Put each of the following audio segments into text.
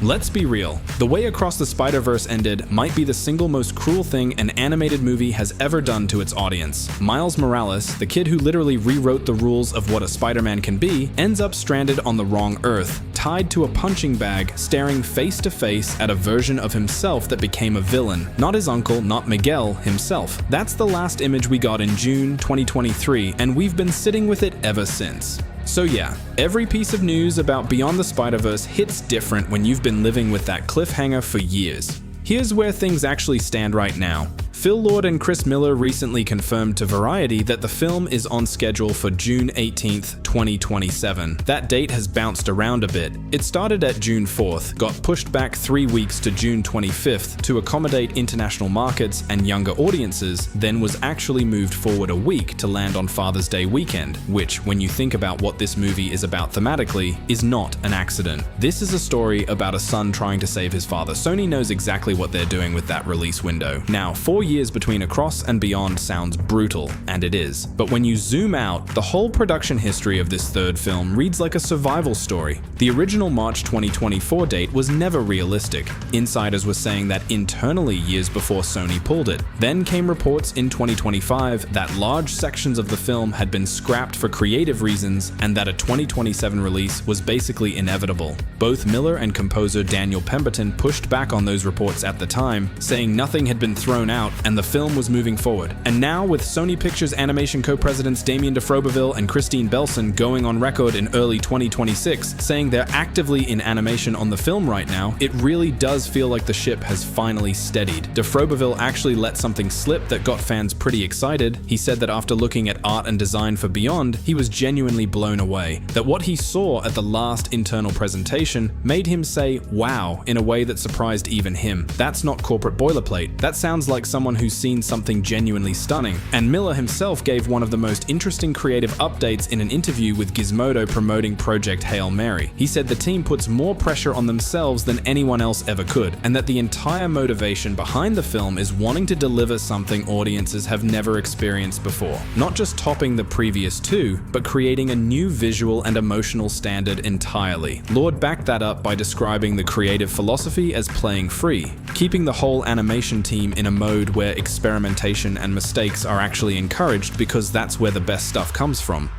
Let's be real, the way Across the Spider-Verse ended might be the single most cruel thing an animated movie has ever done to its audience. Miles Morales, the kid who literally rewrote the rules of what a Spider-Man can be, ends up stranded on the wrong Earth, tied to a punching bag, staring face to face at a version of himself that became a villain. Not his uncle, not Miguel, himself. That's the last image we got in June 2023, and we've been sitting with it ever since. So yeah, every piece of news about Beyond the Spider-Verse hits different when you've been living with that cliffhanger for years. Here's where things actually stand right now. Phil Lord and Chris Miller recently confirmed to Variety that the film is on schedule for June 18th, 2027. That date has bounced around a bit. It started at June 4th, got pushed back 3 weeks to June 25th to accommodate international markets and younger audiences, then was actually moved forward a week to land on Father's Day weekend, which, when you think about what this movie is about thematically, is not an accident. This is a story about a son trying to save his father. Sony knows exactly what they're doing with that release window. Now, 4 years between Across and Beyond sounds brutal, and it is. But when you zoom out, the whole production history of this third film reads like a survival story. The original March 2024 date was never realistic. Insiders were saying that internally years before Sony pulled it. Then came reports in 2025 that large sections of the film had been scrapped for creative reasons and that a 2027 release was basically inevitable. Both Miller and composer Daniel Pemberton pushed back on those reports at the time, saying nothing had been thrown out and the film was moving forward. And now, with Sony Pictures Animation co-presidents Damien DeFroberville and Christine Belson going on record in early 2026 saying they're actively in animation on the film right now, it really does feel like the ship has finally steadied. DeFroberville actually let something slip that got fans pretty excited. He said that after looking at art and design for Beyond, he was genuinely blown away. That what he saw at the last internal presentation made him say wow in a way that surprised even him. That's not corporate boilerplate. That sounds like someone who's seen something genuinely stunning. And Miller himself gave one of the most interesting creative updates in an interview with Gizmodo promoting Project Hail Mary. He said the team puts more pressure on themselves than anyone else ever could, and that the entire motivation behind the film is wanting to deliver something audiences have never experienced before. Not just topping the previous two, but creating a new visual and emotional standard entirely. Lord backed that up by describing the creative philosophy as playing free, keeping the whole animation team in a mode where experimentation and mistakes are actually encouraged because that's where the best stuff comes from.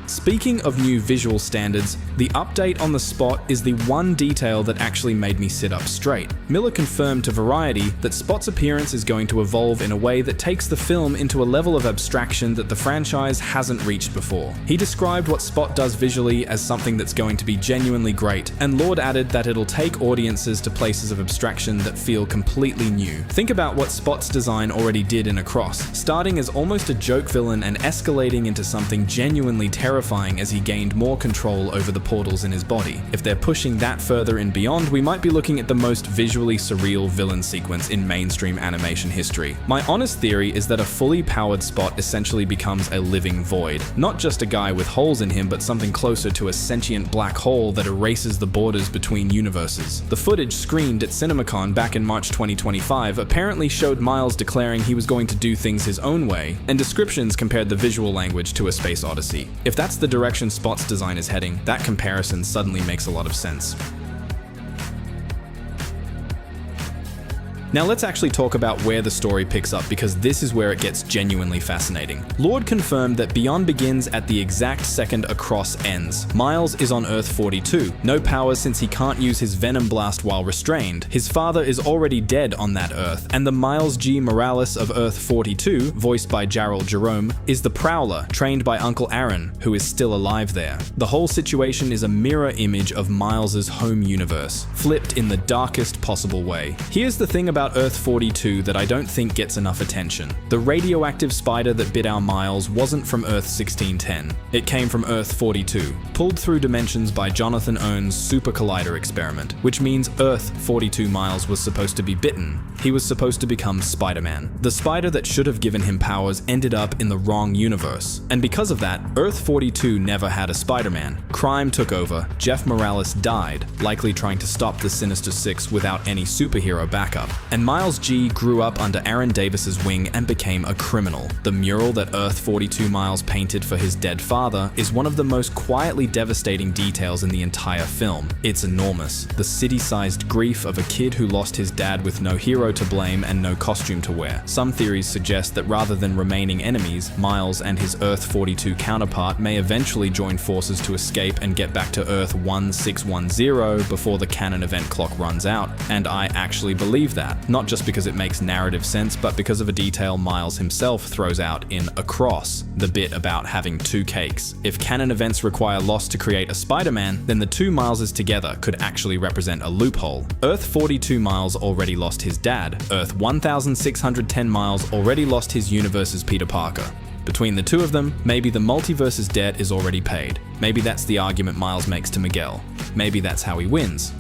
Speaking of new visual standards, the update on the Spot is the one detail that actually made me sit up straight. Miller confirmed to Variety that Spot's appearance is going to evolve in a way that takes the film into a level of abstraction that the franchise hasn't reached before. He described what Spot does visually as something that's going to be genuinely great, and Lord added that it'll take audiences to places of abstraction that feel completely new. Think about what Spot's design already did in Across, starting as almost a joke villain and escalating into something genuinely terrifying as he gained more control over the portals in his body. If they're pushing that further in Beyond, we might be looking at the most visually surreal villain sequence in mainstream animation history. My honest theory is that a fully powered Spot essentially becomes a living void. Not just a guy with holes in him, but something closer to a sentient black hole that erases the borders between universes. The footage screened at CinemaCon back in March 2025 apparently showed Miles declaring he was going to do things his own way, and descriptions compared the visual language to A Space Odyssey. If that's the direction Spot's design is heading, that comparison suddenly makes a lot of sense. Now let's actually talk about where the story picks up, because this is where it gets genuinely fascinating. Lord confirmed that Beyond begins at the exact second Across ends. Miles is on Earth 42, no powers since he can't use his Venom Blast while restrained. His father is already dead on that Earth, and the Miles G. Morales of Earth 42, voiced by Gerald Jerome, is the Prowler, trained by Uncle Aaron, who is still alive there. The whole situation is a mirror image of Miles's home universe, flipped in the darkest possible way. Here's the thing about Earth 42 that I don't think gets enough attention. The radioactive spider that bit our Miles wasn't from Earth 1610. It came from Earth 42, pulled through dimensions by Jonathan Ohn's Super Collider experiment, which means Earth 42 Miles was supposed to be bitten. He was supposed to become Spider-Man. The spider that should have given him powers ended up in the wrong universe. And because of that, Earth 42 never had a Spider-Man. Crime took over, Jeff Morales died, likely trying to stop the Sinister Six without any superhero backup. And Miles G grew up under Aaron Davis's wing and became a criminal. The mural that Earth 42 Miles painted for his dead father is one of the most quietly devastating details in the entire film. It's enormous. The city-sized grief of a kid who lost his dad with no hero to blame and no costume to wear. Some theories suggest that rather than remaining enemies, Miles and his Earth 42 counterpart may eventually join forces to escape and get back to Earth 1610 before the canon event clock runs out. And I actually believe that, not just because it makes narrative sense, but because of a detail Miles himself throws out in Across, the bit about having two cakes. If canon events require loss to create a Spider-Man, then the two Mileses together could actually represent a loophole. Earth 42 Miles already lost his dad. Earth 1610 Miles already lost his universe's Peter Parker. Between the two of them, maybe the multiverse's debt is already paid. Maybe that's the argument Miles makes to Miguel. Maybe that's how he wins.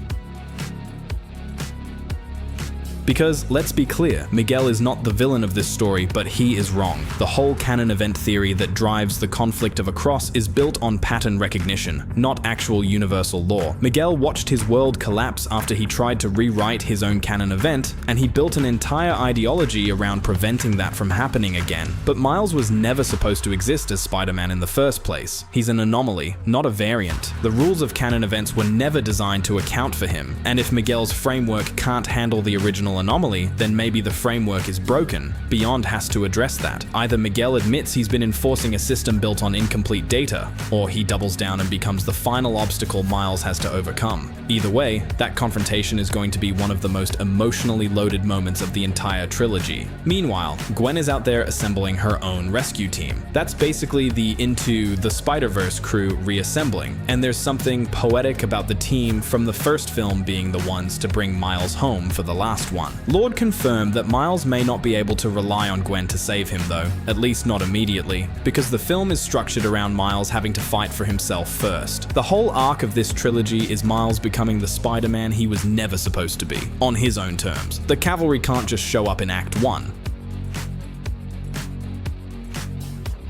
Because, let's be clear, Miguel is not the villain of this story, but he is wrong. The whole canon event theory that drives the conflict of Across is built on pattern recognition, not actual universal law. Miguel watched his world collapse after he tried to rewrite his own canon event, and he built an entire ideology around preventing that from happening again. But Miles was never supposed to exist as Spider-Man in the first place. He's an anomaly, not a variant. The rules of canon events were never designed to account for him, and if Miguel's framework can't handle the original anomaly, then maybe the framework is broken. Beyond has to address that. Either Miguel admits he's been enforcing a system built on incomplete data, or he doubles down and becomes the final obstacle Miles has to overcome. Either way, that confrontation is going to be one of the most emotionally loaded moments of the entire trilogy. Meanwhile, Gwen is out there assembling her own rescue team. That's basically the Into the Spider-Verse crew reassembling, and there's something poetic about the team from the first film being the ones to bring Miles home for the last one. Lord confirmed that Miles may not be able to rely on Gwen to save him though, at least not immediately, because the film is structured around Miles having to fight for himself first. The whole arc of this trilogy is Miles becoming the Spider-Man he was never supposed to be, on his own terms. The cavalry can't just show up in Act 1.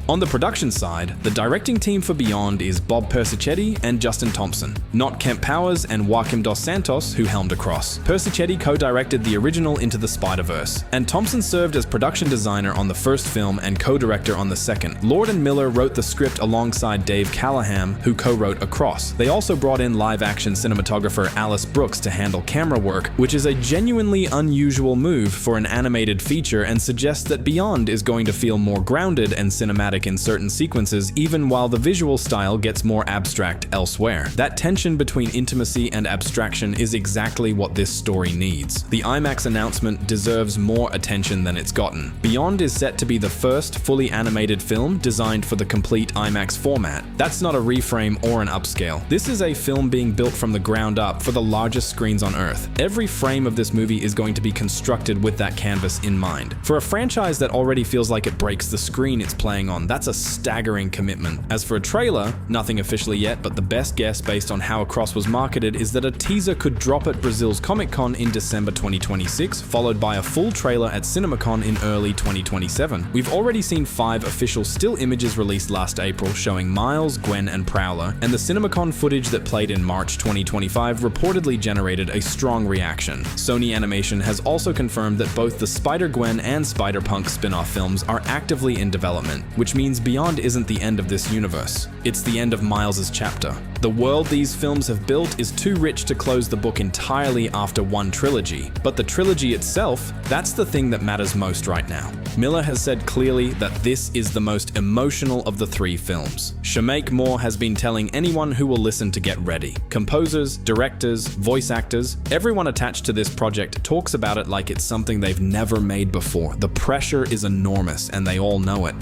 On the production side, the directing team for Beyond is Bob Persichetti and Justin Thompson, not Kemp Powers and Joaquim Dos Santos, who helmed Across. Persichetti co-directed the original Into the Spider-Verse, and Thompson served as production designer on the first film and co-director on the second. Lord and Miller wrote the script alongside Dave Callaham, who co-wrote Across. They also brought in live-action cinematographer Alice Brooks to handle camera work, which is a genuinely unusual move for an animated feature and suggests that Beyond is going to feel more grounded and cinematic in certain sequences, even while the visual style gets more abstract elsewhere. That tension between intimacy and abstraction is exactly what this story needs. The IMAX announcement deserves more attention than it's gotten. Beyond is set to be the first fully animated film designed for the complete IMAX format. That's not a reframe or an upscale. This is a film being built from the ground up for the largest screens on Earth. Every frame of this movie is going to be constructed with that canvas in mind. For a franchise that already feels like it breaks the screen it's playing on, that's a staggering commitment. As for a trailer, nothing officially yet, but the best guess based on how Across was marketed is that a teaser could drop at Brazil's Comic-Con in December 2026, followed by a full trailer at CinemaCon in early 2027. We've already seen 5 official still images released last April showing Miles, Gwen, and Prowler, and the CinemaCon footage that played in March 2025 reportedly generated a strong reaction. Sony Animation has also confirmed that both the Spider-Gwen and Spider-Punk spin-off films are actively in development, which means Beyond isn't the end of this universe. It's the end of Miles's chapter. The world these films have built is too rich to close the book entirely after one trilogy, but the trilogy itself, that's the thing that matters most right now. Miller has said clearly that this is the most emotional of the 3 films. Shemaik Moore has been telling anyone who will listen to get ready. Composers, directors, voice actors, everyone attached to this project talks about it like it's something they've never made before. The pressure is enormous and they all know it.